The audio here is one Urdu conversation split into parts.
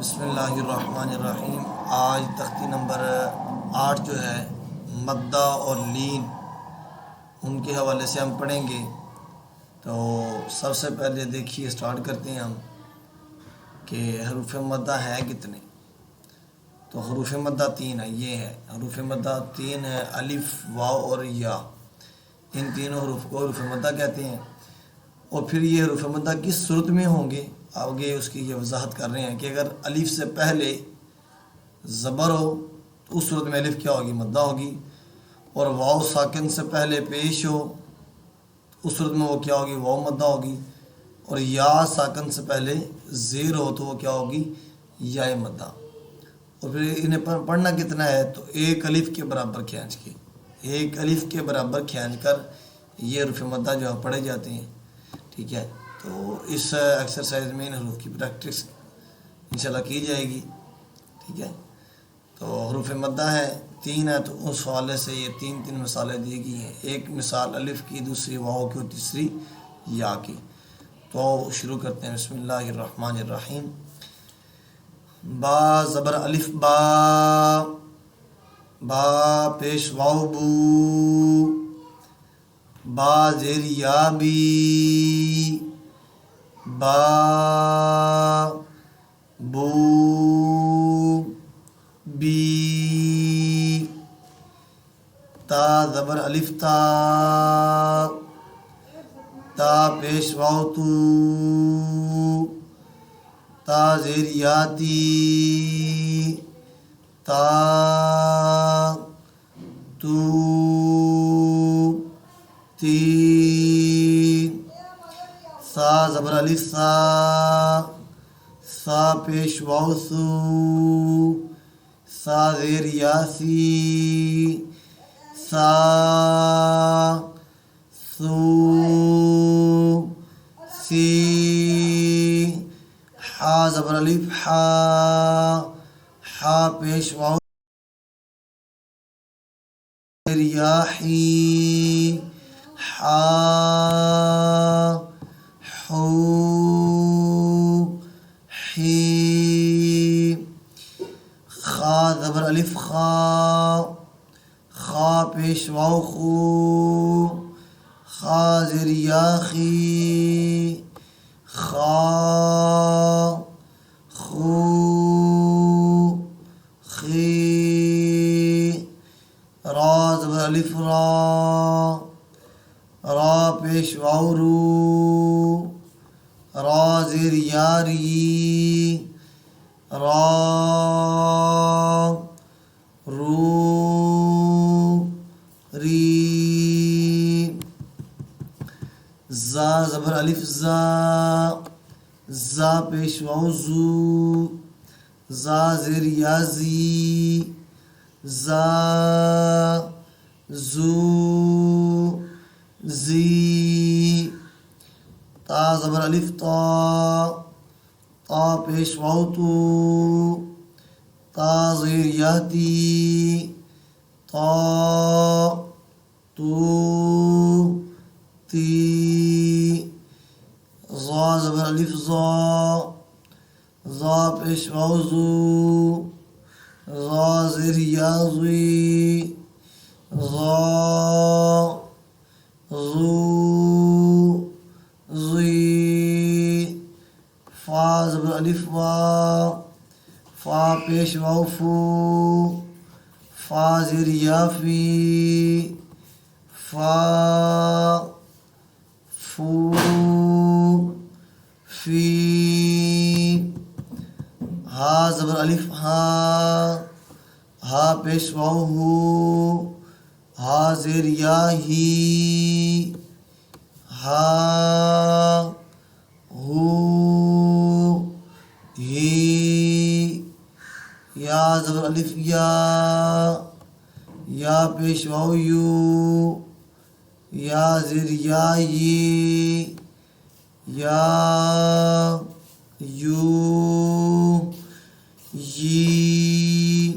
بسم اللہ الرحمن الرحیم۔ آج تختی نمبر 8 جو ہے مدہ اور لین، ان کے حوالے سے ہم پڑھیں گے۔ تو سب سے پہلے دیکھیے سٹارٹ کرتے ہیں ہم کہ حروف مدہ ہے کتنے۔ تو حروف مدہ 3 ہے، یہ ہے حروف مدہ 3 ہے، الف، واو اور یا۔ ان تینوں حروف کو حروف مدہ کہتے ہیں۔ اور پھر یہ حروف مدہ کس صورت میں ہوں گے، آگے اس کی یہ وضاحت کر رہے ہیں کہ اگر الف سے پہلے زبر ہو تو اس صورت میں الف کیا ہوگی، مدہ ہوگی۔ اور واو ساکن سے پہلے پیش ہو تو اس صورت میں وہ کیا ہوگی، واو مدہ ہوگی۔ اور یا ساکن سے پہلے زیر ہو تو وہ کیا ہوگی، یا مدہ۔ اور پھر انہیں پڑھنا کتنا ہے، تو ایک الف کے برابر کھینچ کے، ایک الف کے برابر کھینچ کر یہ حروف مدہ جو ہے پڑھے جاتے ہیں، ٹھیک ہے۔ تو اس ایکسرسائز میں ان حروف کی پریکٹس انشاءاللہ کی جائے گی، ٹھیک ہے۔ تو حروف مدہ ہے 3 ہے، تو اس حوالے سے یہ تین مثالیں دی گئی ہیں، ایک مثال الف کی، دوسری واو کی اور تیسری یا کی۔ تو شروع کرتے ہیں، بسم اللہ الرحمن الرحیم۔ با زبر الف با، با پیش واو بو، با زیر یا بی، با بو بی۔ تا زبر الف تا، تا پیش واو تو، تا زیر یا تی، تا تو تی۔ سا زبر الف سا، سا پیش واو سو، سا زیر یا سی، سا سو سی۔ حا زبر الف حا، حا پیش واو زیر یا حی، حا حو حی۔ خا زبر الف خا، خا پیش واو خو، خا زیر یا خی، خا خو خی۔ را زبر الف را، را پیش واو رو، را زیر یا ری، را رو ری۔ زا زبر الف زا، زا پیش واو زو، زا زیر یا زی، زا زو زی۔ تا زبر الف تا، تا پیش واو تو، تا زیر یا تی، تا تو تی۔ ظا زبر الف ظا، ظا پیش واو زو، ظا زیر یا زی، ظا زو زی۔ فا زبر الف وا، فا پیش واو فو، فا زیر یا فی، فا فو فی۔ ہا زبر الف ہا، ہا پیش واو ہو، ہا زیر یا ہی، ہا ہو ہی۔ یا زبر الف یا، یا پیش واو یو، یا زیر یا یی، یا یو یی۔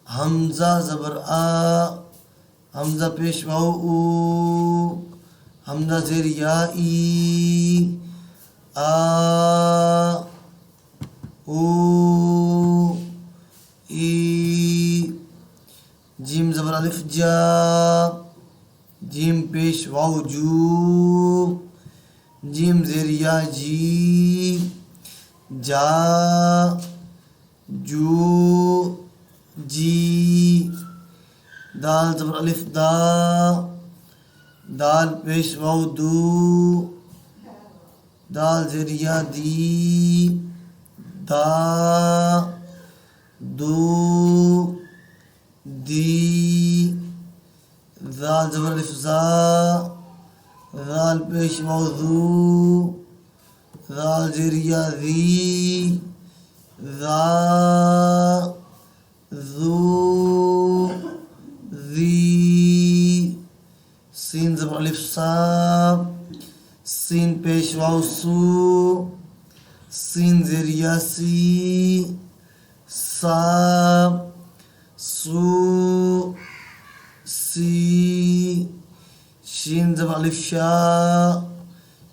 حمزہ زبر آ، حمزہ پیش واو او، حمزہ زیر یا ای، آ او ای جیم زبر الف جا جیم پیش واو جو جیم زیر یا جی جا جو جی دال زبر الف دا دال پیش واو دو دال زیر یا دی دا دو دی ذال زبر الف زا ذال پیش واو ذو ذال زیر یا ذی ذا ذو ذی سین زبر الف سا سین پیش واو سو سین زیر یا سی سا سو سی شین زبر الف شا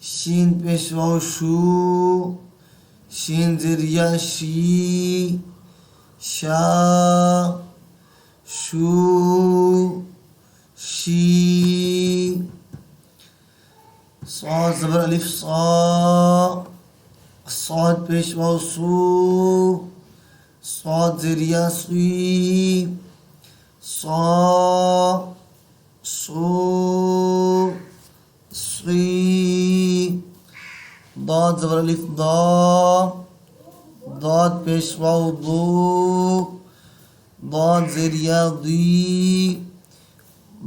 شین پیش واو شو شین زیر یا شی شا شو شی صاد زبر الف صا صاد پیش واو سو صاد زیر یا سی صا سو سی ضاد زبر الف ضا ضاد پیش واو ضو ضاد زیر یا ضی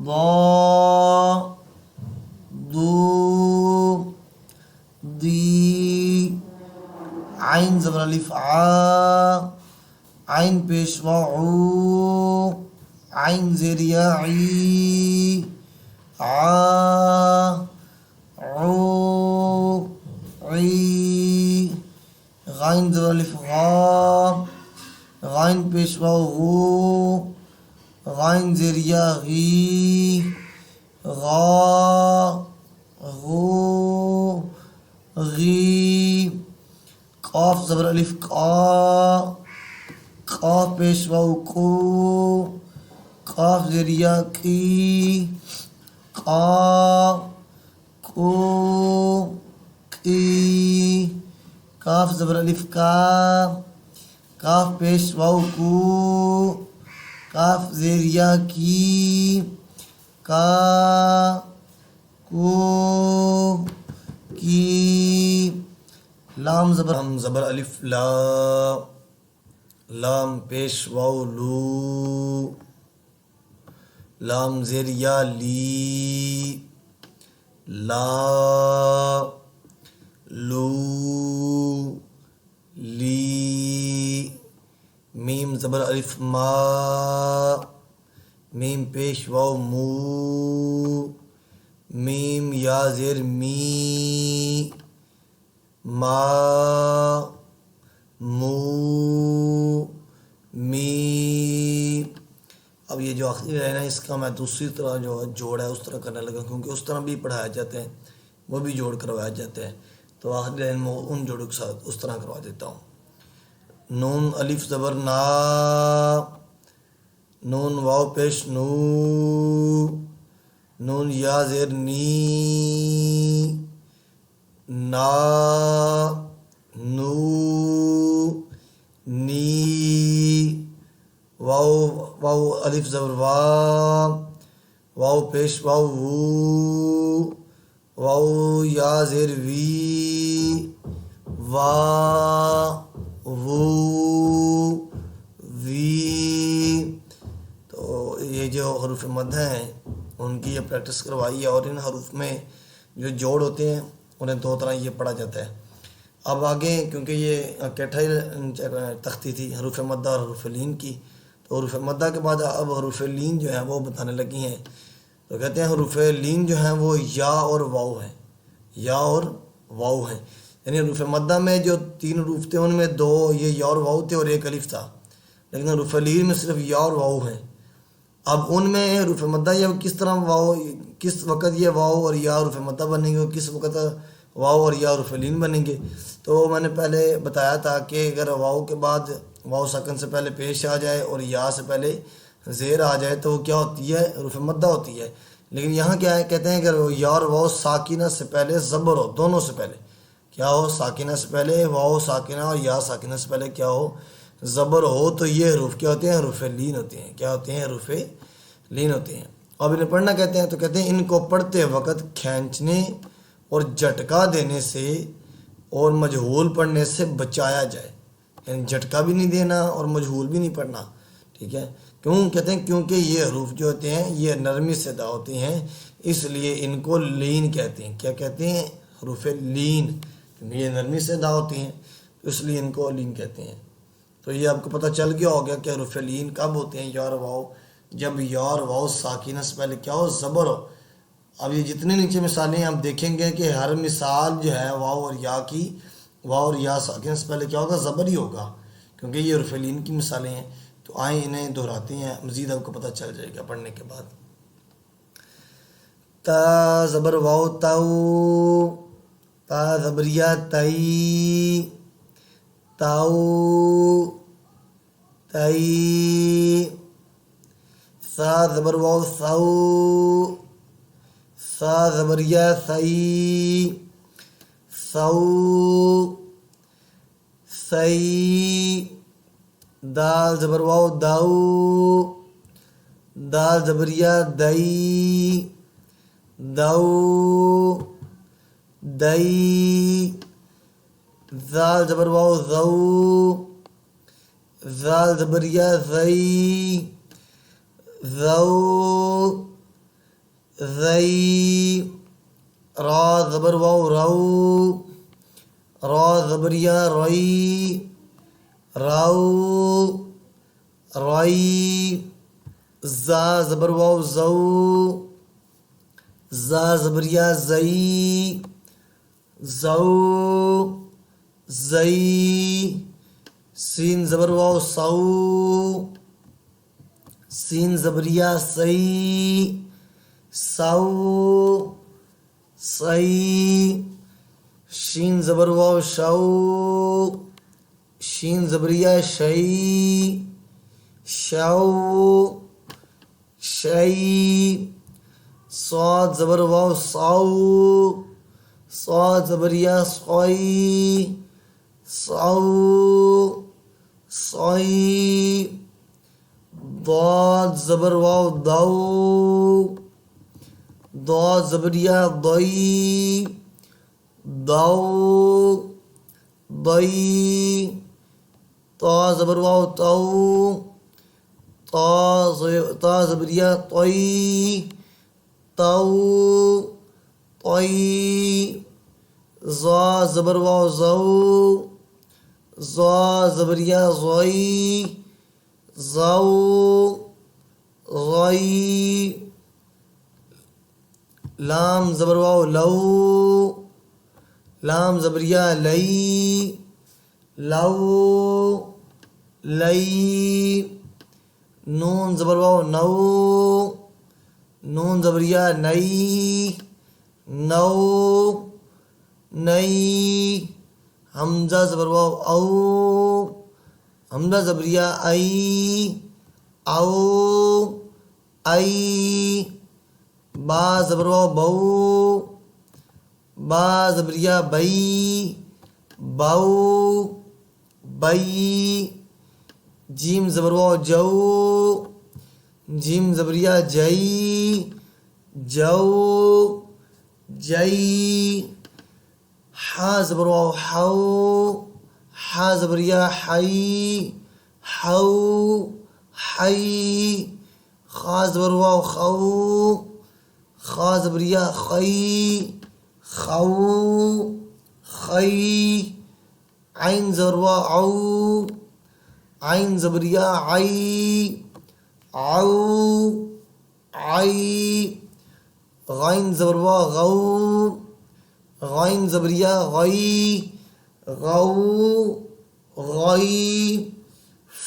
ضا ضو ضی عین زبر الف عا عین پیش واو عو عین زیر یا عی عا عو عی غین زبر الف غا غین پیش واو غو غین زیر یا غی غا غو غی قاف زبر الف قا قاف پیش واو کو قاف زیر یا کی قا کو کی کاف زبر الف کا کاف پیش واو کو کاف زیر یا کی کا کو کی لام زبر الف لا لام پیش واو لو لام زیر یا لی لا لو لی میم زبر الف ما میم پیش واو مو میم یا زیر می ما مو می اب یہ جو آخری لائن ہے اس کا میں دوسری طرح جو جوڑ ہے اس طرح کرنے لگا کیونکہ اس طرح بھی پڑھایا جاتے ہیں وہ بھی جوڑ کروایا جاتے ہیں تو آخری لائن میں ان جوڑوں کے ساتھ اس طرح کروا دیتا ہوں نون الف زبر نا نون واو پیش نو نون یا زیر نی نا نو نی واو الف زبر وا واو پیش واو وو واو یا زیر وی وا وو وی تو یہ جو حروف مد ہیں ان کی یہ پریکٹس کروائی ہے اور ان حروف میں جو جوڑ ہوتے ہیں انہیں دو طرح یہ پڑھا جاتا ہے. اب آگے کیونکہ یہ کیٹھائی تختی تھی حروف مدہ اور حروف لین کی تو حروف مدہ کے بعد اب حروف لین جو ہیں وہ بتانے لگی ہیں. تو کہتے ہیں حروف لین جو ہیں وہ یا اور واؤ ہیں یا اور واؤ ہیں یعنی حروف مدہ میں جو 3 حروف تھے ان میں 2 یہ یا اور واؤ تھے اور 1 الف تھا لیکن حروف لین میں صرف یا اور واؤ ہیں. اب ان میں حروف مدہ یہ کس طرح واؤ کس وقت یہ واؤ اور یا حروف مدہ بنیں گے اور کس وقت واو اور یا حروف لین بنیں گے۔ تو میں نے پہلے بتایا تھا کہ اگر واو کے بعد واو ساکن سے پہلے پیش آ جائے اور یا سے پہلے زیر آ جائے تو وہ کیا ہوتی ہے؟ حروف مدہ ہوتی ہے۔ لیکن یہاں کیا ہے، کہتے ہیں کہ یا اور واو ساکنہ سے پہلے زبر ہو، دونوں سے پہلے کیا ہو؟ ساکنہ سے پہلے واو ساکنہ اور یا ساکنہ سے پہلے کیا ہو؟ زبر ہو، تو یہ حروف کیا ہوتے ہیں؟ حروف لین ہوتے ہیں۔ کیا ہوتے ہیں؟ حروف لین ہوتے ہیں۔ اب انہیں پڑھنا کہتے ہیں، تو کہتے ہیں ان کو پڑھتے وقت کھینچنے اور جھٹکا دینے سے اور مجہول پڑھنے سے بچایا جائے، یعنی جھٹکا بھی نہیں دینا اور مجہول بھی نہیں پڑھنا، ٹھیک ہے؟ کیوں کہتے ہیں؟ کیونکہ یہ حروف جو ہوتے ہیں یہ نرمی سے ادا ہوتے ہیں، اس لیے ان کو لین کہتے ہیں۔ کیا کہتے ہیں؟ حروف لین، کیونکہ یہ نرمی سے ادا ہوتے ہیں اس لیے ان کو لین کہتے ہیں۔ تو یہ آپ کو پتہ چل گیا ہوگا کہ حروف لین کب ہوتے ہیں؟ یا اور واو، جب یا اور واو ساکنہ سے پہلے کیا ہو؟ زبر ہو۔ اب یہ جتنے نیچے مثالیں آپ دیکھیں گے کہ ہر مثال جو ہے واو اور یا کی، واو اور یا ساکنہ سے پہلے کیا ہوگا؟ زبر ہی ہوگا، کیونکہ یہ حروف لین کی مثالیں ہیں۔ تو آئیں انہیں دہراتے ہیں، مزید آپ کو پتہ چل جائے گا پڑھنے کے بعد۔ تا زبر واو تاؤ، تا زبریہ تئی، تاؤ تئی، سا زبر واو سو، سا زبریہ سی، سو سی، دال زبر واو داؤ، دال زبریہ دئی، دو دئی، زال زبر واو زو، زال زبریہ زئی، زو زئی، را زبر واو رو، را زبریہ رئی، رو رئی، زا زبر واو زو، زا زبریہ زئی، زو زئی، سین زبر واو سو، سین زبریہ سی، سو سی، شین زبر واو شو، شین زبریہ شئی، شو شئی، صاد زبر واو صو، صاد زبریہ صوئی، صو صوئی، ضاد زبر واو دو، ضاد زبریہ ضئی، دو ضئی، طا زبر واو تو، طا زبریہ طئی، تو طئی، ظا زبر واو زو، ظا زبریہ ضئی، زو غئی، لام زبر واو لو، لام زبریہ لئی، لو لئی، نون زبر واو نو، نون زبریہ نئی، نو نئی، حمزہ زبر واو او، حمزہ زبریہ ای، او ای، با زبر واو بو، با زبریہ بئی، بو بئی، جیم زبر واو جو، جیم زبریہ جئی، جو جئی، حا زبر واو حو، حا زبریہ حئی، حو حئی، خا زبر واو خو، خا زبریہ خئی، خو خئی، عین زبر واو عو، عین زبریہ عئی، عو عئی، غین زبر واو غو، غین زبریہ غئی، غو غئی،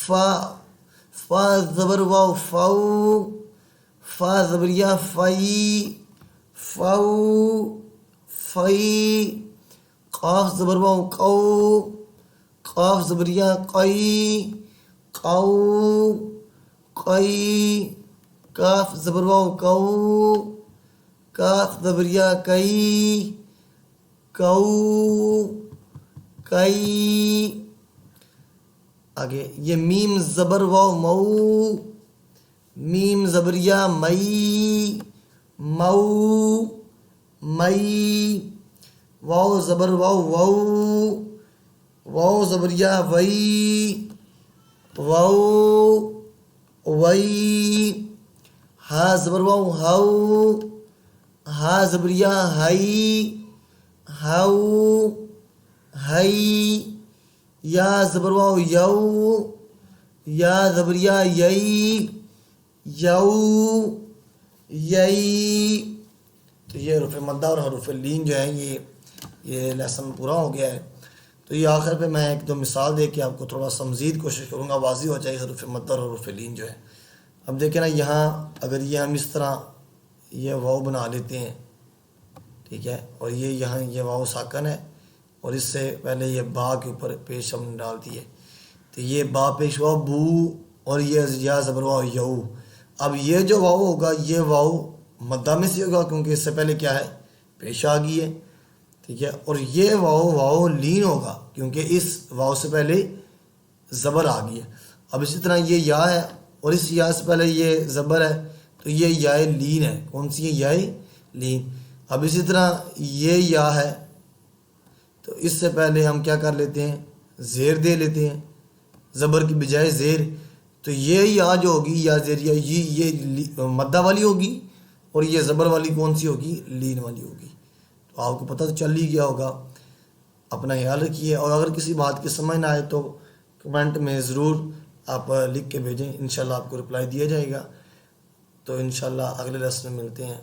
فا، فا زبر واو فو، فا زبریہ فئی، فو فئی، قاف زبر واو قو، قاف زبریہ قی، قو قی، کاف زبر واو کو، کاف زبریہ کئی، کو کئی۔ آگے یہ میم زبر واو مو، میم زبریہ مئی، مو مئی، واو زبر واو وو، واو زبریہ وئی، وو وئی، ہا زبر واو ہو، ہا زبریہ ہئی، ہو ہئی، یا زبر واو یو، یا زبریہ یئی، یو یئی۔ تو یہ حروف مدہ اور حروف لین جو ہیں یہ لیسن پورا ہو گیا ہے۔ تو یہ آخر پہ میں ایک دو مثال دے کے آپ کو تھوڑا سا مزید کوشش کروں گا، واضح ہو جائے حروف مدہ اور حروف لین جو ہے۔ اب دیکھیں نا یہاں اگر یہ ہم اس طرح یہ واو بنا لیتے ہیں، ٹھیک ہے، اور یہ یہاں یہ واو ساکن ہے اور اس سے پہلے یہ با کے اوپر پیش ہم نے ڈال دی ہے، تو یہ با پیش واو بو اور یہ یا زبر واو یو۔ اب یہ جو واو ہوگا یہ واو مدہ میں سے ہوگا کیونکہ اس سے پہلے کیا ہے پیش آ گئی ہے، ٹھیک ہے، اور یہ واو لین ہوگا کیونکہ اس واو سے پہلے زبر آ گئی ہے۔ اب اسی طرح یہ یا ہے اور اس یا سے پہلے یہ زبر ہے تو یہ یا لین ہے، کون سی ہے یا لین۔ اب اسی طرح یہ یا ہے تو اس سے پہلے ہم کیا کر لیتے ہیں زیر دے لیتے ہیں، زبر کی بجائے زیر، تو یہ یا جو ہوگی یا زیر یا یہ مدہ والی ہوگی اور یہ زبر والی کون سی ہوگی لین والی ہوگی۔ تو آپ کو پتہ تو چل ہی گیا ہوگا، اپنا خیال رکھیے، اور اگر کسی بات کی سمجھ نہ آئے تو کمنٹ میں ضرور آپ لکھ کے بھیجیں، انشاءاللہ آپ کو رپلائی دیا جائے گا۔ تو انشاءاللہ اگلے لیسن میں ملتے ہیں۔